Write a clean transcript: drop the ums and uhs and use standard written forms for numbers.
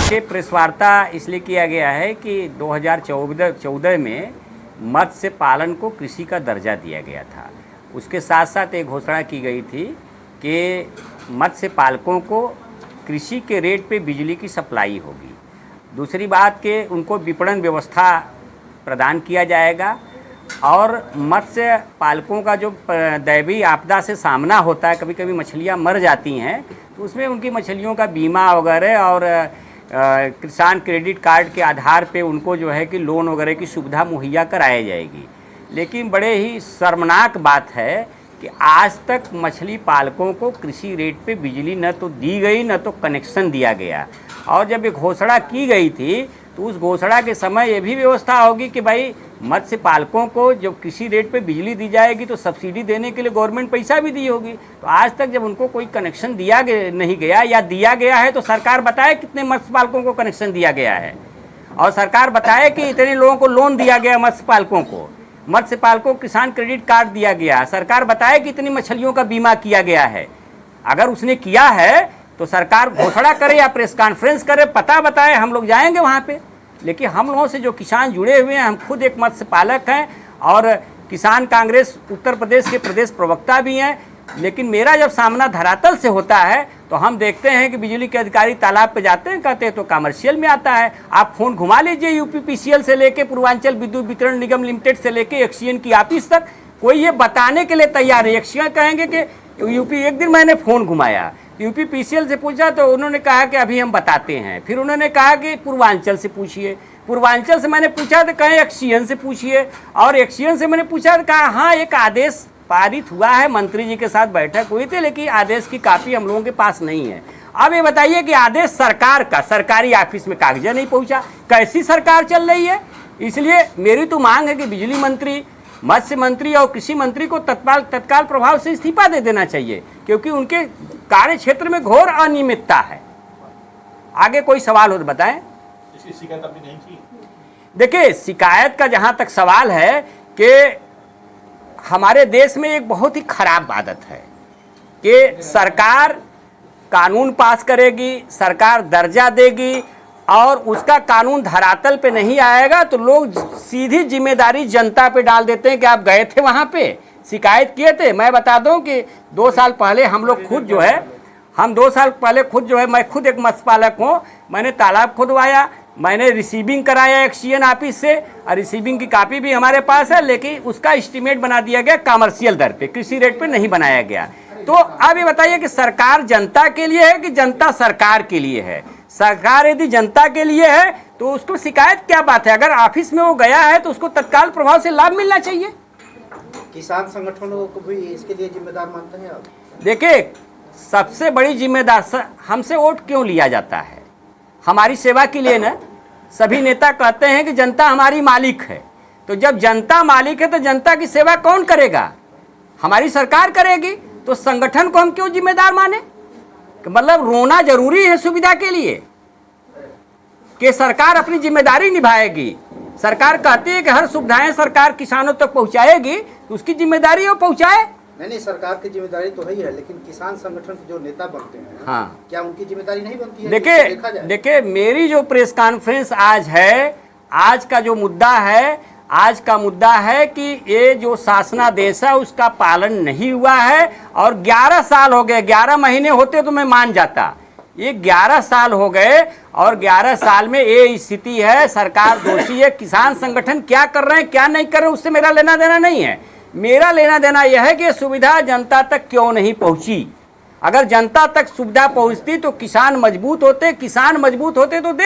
ये प्रेस वार्ता इसलिए किया गया है कि 2014 में मत्स्य पालन को कृषि का दर्जा दिया गया था। उसके साथ साथ एक घोषणा की गई थी कि मत्स्य पालकों को कृषि के रेट पे बिजली की सप्लाई होगी। दूसरी बात कि उनको विपणन व्यवस्था प्रदान किया जाएगा और मत्स्य पालकों का जो दैवीय आपदा से सामना होता है, कभी कभी मछलियां मर जाती हैं, तो उसमें उनकी मछलियों का बीमा वगैरह और किसान क्रेडिट कार्ड के आधार पे उनको जो है कि लोन वगैरह की सुविधा मुहैया कराई जाएगी। लेकिन बड़े ही शर्मनाक बात है कि आज तक मछली पालकों को कृषि रेट पे बिजली न तो दी गई न तो कनेक्शन दिया गया। और जब ये घोषणा की गई थी तो उस घोषणा के समय ये भी व्यवस्था होगी कि भाई मत्स्य पालकों को जब कृषि रेट पे बिजली दी जाएगी तो सब्सिडी देने के लिए गवर्नमेंट पैसा भी दी होगी। तो आज तक जब उनको कोई कनेक्शन दिया नहीं गया या दिया गया है तो सरकार बताए कितने मत्स्य पालकों को कनेक्शन दिया गया है, और सरकार बताए कि इतने लोगों को लोन दिया गया, मत्स्य पालकों को किसान क्रेडिट कार्ड दिया गया, सरकार बताए कि इतनी मछलियों का बीमा किया गया है। अगर उसने किया है तो सरकार घोषणा करे या प्रेस कॉन्फ्रेंस करे, पता बताए, हम लोग जाएंगे वहाँ पे। लेकिन हम लोगों से जो किसान जुड़े हुए हैं, हम खुद एक मत्स्य पालक हैं और किसान कांग्रेस उत्तर प्रदेश के प्रदेश प्रवक्ता भी हैं। लेकिन मेरा जब सामना धरातल से होता है तो हम देखते हैं कि बिजली के अधिकारी तालाब पे जाते हैं, कहते हैं तो कमर्शियल में आता है। आप फ़ोन घुमा लीजिए यूपीपीसीएल से लेके पूर्वांचल विद्युत वितरण निगम लिमिटेड से लेके एक्सीएन की ऑफिस तक, कोई ये बताने के लिए तैयार है। एक्सीएन कहेंगे कि यूपी, एक दिन मैंने फ़ोन घुमाया, यूपीपीसीएल से पूछा तो उन्होंने कहा कि अभी हम बताते हैं। फिर उन्होंने कहा कि पूर्वांचल से पूछिए, पूर्वांचल से मैंने पूछा तो कहें एक्सीएन से पूछिए, और एक्सीएन से मैंने पूछा तो कहा हाँ एक आदेश पारित हुआ है, मंत्री जी के साथ बैठक हुई थी, लेकिन आदेश की कापी हम लोगों के पास नहीं है। अब ये बताइए कि आदेश सरकार का सरकारी ऑफिस में कागज नहीं पहुंचा, कैसी सरकार चल रही है। इसलिए मेरी तो मांग है कि बिजली मंत्री, मत्स्य मंत्री और कृषि मंत्री को तत्काल प्रभाव से इस्तीफा दे देना चाहिए, क्योंकि उनके कार्य क्षेत्र में घोर अनियमितता है। आगे कोई सवाल हो तो बताएं। इसकी शिकायत आपने नहीं की? देखिए, शिकायत का जहां तक सवाल है कि हमारे देश में एक बहुत ही खराब आदत है कि सरकार कानून पास करेगी, सरकार दर्जा देगी और उसका कानून धरातल पे नहीं आएगा तो लोग सीधी जिम्मेदारी जनता पे डाल देते हैं कि आप गए थे वहाँ पे, शिकायत किए थे। मैं बता दूं कि 2 साल पहले हम लोग खुद जो है, मैं खुद एक मत्स्य पालक हूँ, मैंने तालाब खुदवाया, मैंने रिसीविंग कराया एक्सीएन ऑफिस से, और रिसीविंग की कापी भी हमारे पास है, लेकिन उसका एस्टीमेट बना दिया गया कमर्शियल दर पे, कृषि रेट पे नहीं बनाया गया। तो अब ये बताइए कि सरकार जनता के लिए है कि जनता सरकार के लिए है। सरकार यदि जनता के लिए है तो उसको शिकायत क्या बात है। अगर ऑफिस में वो गया है तो उसको तत्काल प्रभाव से लाभ मिलना चाहिए। किसान संगठनों को भी इसके लिए जिम्मेदार मानते हैं आप? देखिए, सबसे बड़ी जिम्मेदार हमसे वोट क्यों लिया जाता है? हमारी सेवा के लिए ना। सभी नेता कहते हैं कि जनता हमारी मालिक है, तो जब जनता मालिक है तो जनता की सेवा कौन करेगा? हमारी सरकार करेगी। तो संगठन को हम क्यों जिम्मेदार माने? मतलब रोना जरूरी है सुविधा के लिए कि सरकार अपनी जिम्मेदारी निभाएगी। सरकार कहती है कि हर सुविधाएं सरकार किसानों तक पहुंचाएगी, तो उसकी जिम्मेदारी है वो पहुंचाए। नहीं, सरकार की जिम्मेदारी तो है ही है, लेकिन किसान संगठन के जो नेता बनते हैं, हाँ, क्या उनकी जिम्मेदारी नहीं बनती है? देखिए मेरी जो प्रेस कॉन्फ्रेंस आज है, आज का जो मुद्दा है, आज का मुद्दा है कि ये जो शासनादेश है उसका पालन नहीं हुआ है, और 11 साल हो गए। 11 महीने होते तो मैं मान जाता, ये 11 साल हो गए, और 11 साल में ये स्थिति है। सरकार दोषी है। किसान संगठन क्या कर रहे हैं क्या नहीं कर रहे हैं उससे मेरा लेना देना नहीं है। मेरा लेना देना यह है कि सुविधा जनता तक क्यों नहीं पहुंची। अगर जनता तक सुविधा पहुंचती तो किसान मजबूत होते, किसान मजबूत होते तो